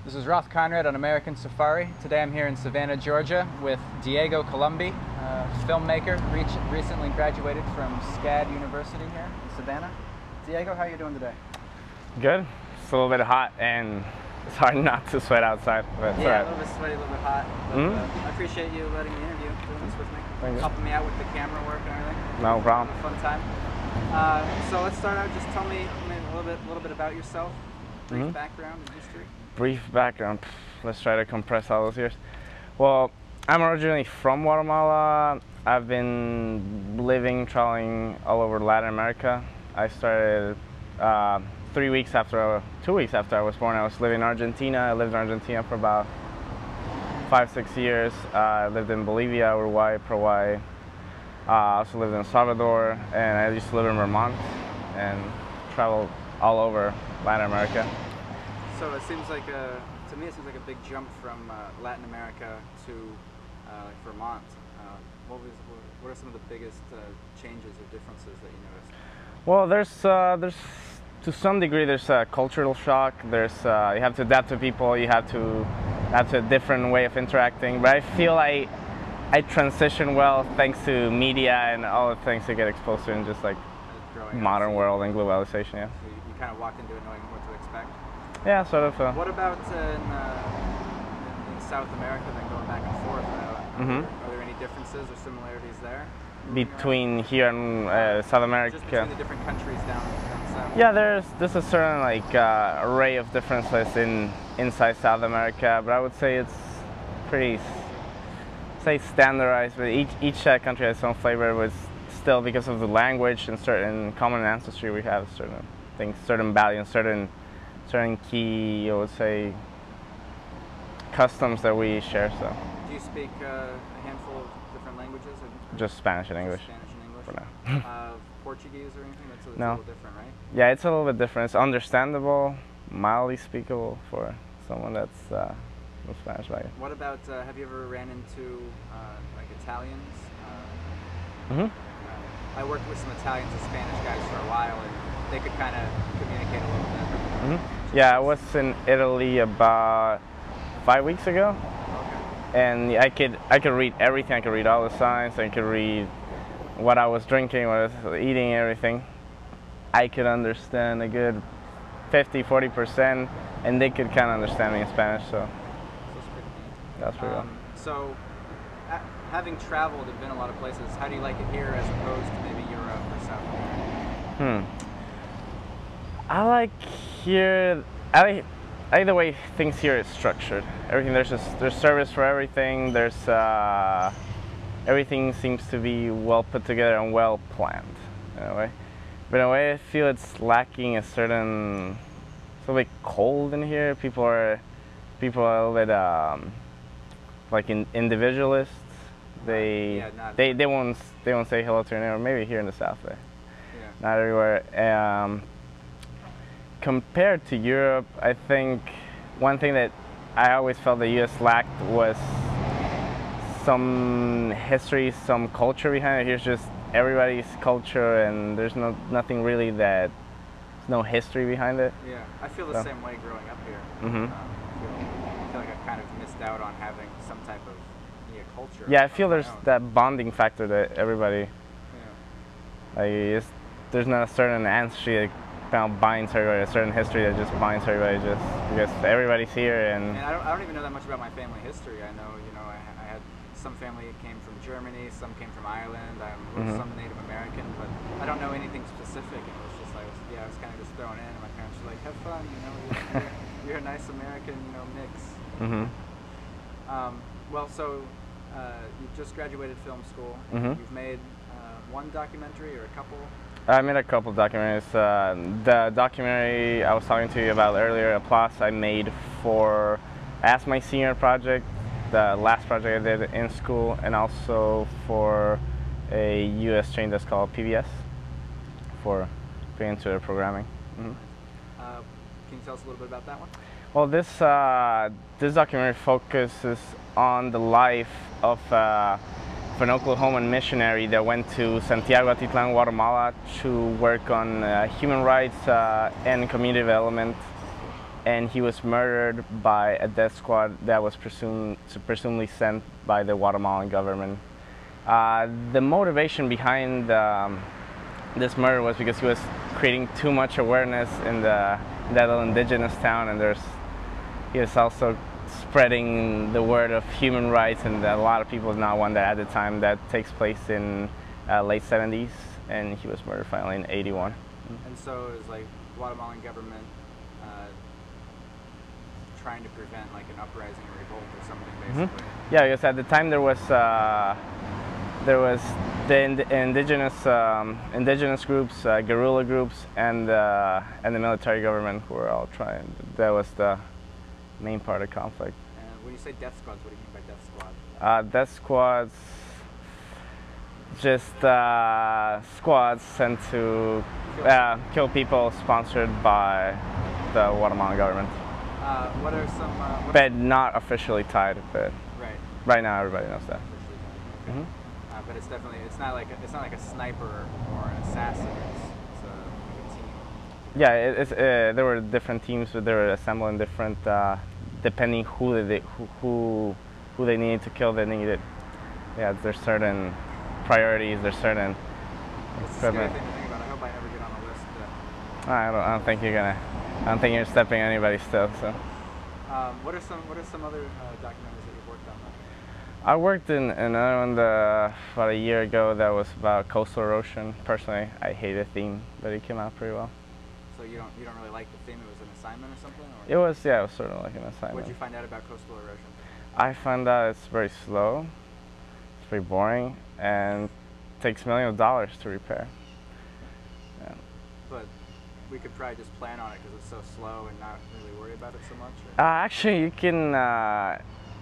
This is Roth Conrad on American Safari. Today I'm here in Savannah, Georgia with Diego Colombi, filmmaker, recently graduated from SCAD University here in Savannah. Diego, how are you doing today? Good. It's a little bit hot and it's hard not to sweat outside. But yeah, a little bit sweaty, a little bit hot. But, I appreciate you letting me interview, doing this with me. Thank you. Helping me out with the camera work and everything. No problem. Fun time. So let's start out. Just tell me a little bit about yourself, brief background and history. Brief background. Let's try to compress all those years. Well, I'm originally from Guatemala. I've been living, traveling all over Latin America. I started 2 weeks after I was born. I was living in Argentina. I lived in Argentina for about 5-6 years. I lived in Bolivia, Uruguay, Paraguay. I also lived in El Salvador, and I used to live in Vermont and traveled all over Latin America. So it seems like to me it seems like a big jump from Latin America to like Vermont. What are some of the biggest changes or differences that you noticed? Well, there's to some degree there's a cultural shock. There's you have to adapt to people. You have to adapt to a different way of interacting. But I feel I transition well thanks to media and all the things you get exposed to in just like modern world and globalization. Yeah. So you kind of walked into it knowing what to expect. Yeah, sort of. What about in South America, then going back and forth? Are there any differences or similarities there? Between here and South America? Just between the different countries down south? Yeah, there's a certain like array of differences inside South America, but I would say it's pretty standardized. But each country has its own flavor, but still because of the language and certain common ancestry, we have certain things, certain values, certain key, I would say, customs that we share. So. Do you speak a handful of different languages? Or just Spanish and English. Spanish and English. For now. Portuguese or anything? That's a no. little different, right? Yeah, it's a little bit different. It's understandable, mildly speakable for someone that's with Spanish background. What about? Have you ever ran into like Italians? I worked with some Italians and Spanish guys for a while, and they could kind of communicate a little bit. Yeah, I was in Italy about 5 weeks ago, and I could read everything. I could read all the signs. I could read what I was drinking, what I was eating, everything. I could understand a good 50-40%, and they could kind of understand me in Spanish. So that's pretty cool. So, having traveled and been a lot of places, how do you like it here as opposed to maybe Europe or South America? I like here. I like the way things here is structured. Everything there's service for everything. There's everything seems to be well put together and well planned in a way. But in a way, I feel it's lacking a certain. It's a little bit cold in here. People are a little bit like individualists. They won't say hello to your neighbor. Maybe here in the South, not everywhere. Compared to Europe, I think one thing that I always felt the U.S. lacked was some history, some culture behind it. Here's just everybody's culture, and there's nothing really there's no history behind it. Yeah, I feel the same way growing up here. I feel like I've kind of missed out on having some type of culture. Yeah, I feel there's that bonding factor that everybody. Like there's not a certain ancestry that kind of binds everybody, a certain history that just binds everybody, just because everybody's here. And I don't even know that much about my family history. I know, I had some family that came from Germany, some came from Ireland, some Native American, but I don't know anything specific. And it was just like, I was kind of just thrown in, and my parents were like, "Have fun, you're a nice American, mix." Well, so you just graduated film school. You've made one documentary or a couple? I made a couple documentaries. The documentary I was talking to you about earlier, Applause, I made as my senior project, the last project I did in school, and also for a U.S. chain that's called PBS for being into their programming. Can you tell us a little bit about that one? Well, this documentary focuses on the life of an Oklahoman missionary that went to Santiago Atitlan, Guatemala to work on human rights and community development and he was murdered by a death squad that was presumably sent by the Guatemalan government. The motivation behind this murder was because he was creating too much awareness in that little indigenous town, and he was also spreading the word of human rights, and a lot of people did not want that at the time. That takes place in late 70s, and he was murdered finally in 81. And so it was like Guatemalan government trying to prevent like an uprising or revolt or something, basically. Yeah, because at the time there was the indigenous groups, guerrilla groups, and the military government who were all trying. That was the main part of the conflict. And when you say death squads, what do you mean by death squad? Death squads, just squads sent to kill people sponsored by the Guatemalan government. What are some? But not officially tied. But right now everybody knows that. Okay. But it's not like a sniper or an assassin. It's like a team. Yeah, there were different teams, but they were assembled in different, depending who they needed to kill. There's certain priorities. There's certain. It's a scary thing to think about. I hope I never get on the list. I don't think you're gonna. I don't think you're stepping on anybody still. So. What are some other documentaries that you've worked on? I worked in another one about a year ago that was about coastal erosion. Personally, I hate the theme, but it came out pretty well. So you don't really like the theme? It was an assignment or something? Or? It was sort of like an assignment. What did you find out about coastal erosion? I found out it's very slow, it's very boring, and takes millions of dollars to repair. Yeah. But we could probably just plan on it because it's so slow and not really worry about it so much? Actually, you can.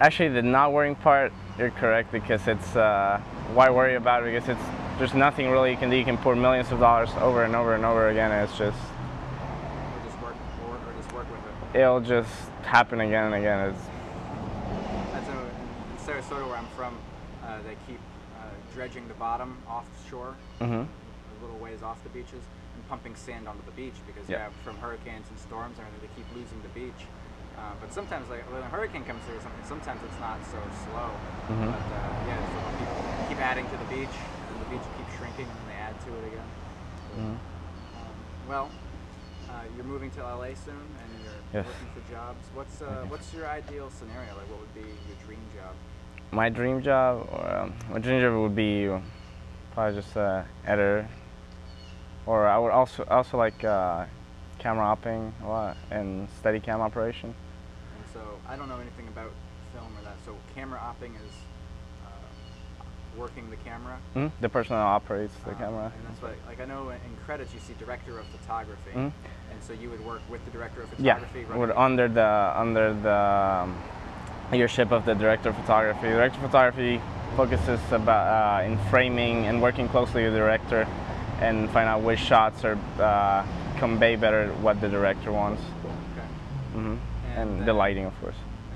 Actually, the not worrying part, you're correct, because it's why worry about it? Because there's nothing really you can do. You can pour millions of dollars over and over and over again, and it's just. Or just work with it. It'll just happen again and again. That's in Sarasota, where I'm from, they keep dredging the bottom offshore, a little ways off the beaches, and pumping sand onto the beach because from hurricanes and storms and everything, they keep losing the beach. But sometimes, like when a hurricane comes through or something, sometimes it's not so slow. But so people keep adding to the beach, and the beach keeps shrinking, and then they add to it again. Well, you're moving to LA soon, and you're looking for jobs. What's your ideal scenario? Like, what would be your dream job? My dream job, my dream job would be probably just editor, or I would also like camera opping a lot and Steadicam operation. And so I don't know anything about film or that. So camera opping is working the camera. The person that operates the camera. And that's like I know in credits you see director of photography, and so you would work with the director of photography. Yeah, under the leadership of the director of photography. The director of photography focuses in framing and working closely with the director, and find out which shots are convey better what the director wants. Okay. And the lighting, of course.